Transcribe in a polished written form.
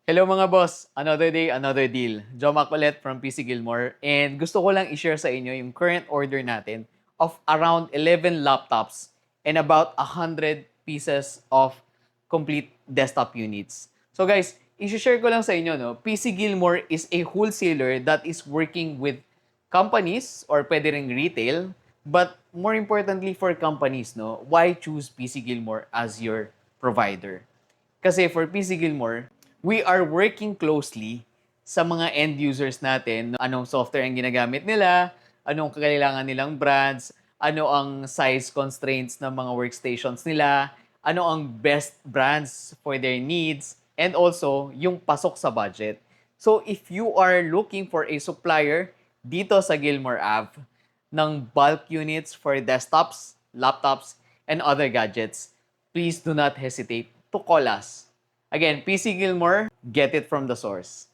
Hello mga boss! Another day, another deal. Joe Macolet from PC Gilmore and gusto ko lang i-share sa inyo yung current order natin of around 11 laptops and about 100 pieces of complete desktop units. So guys, i-share ko lang sa inyo, no? PC Gilmore is a wholesaler that is working with companies or pwede ring retail, but more importantly for companies, no? Why choose PC Gilmore as your provider? Kasi for PC Gilmore, we are working closely sa mga end users natin. Anong software ang ginagamit nila, anong kailangan nilang brands, ano ang size constraints ng mga workstations nila, ano ang best brands for their needs, and also yung pasok sa budget. So if you are looking for a supplier dito sa Gilmore Ave ng bulk units for desktops, laptops, and other gadgets, please do not hesitate to call us. Again, PC Gilmore, get it from the source.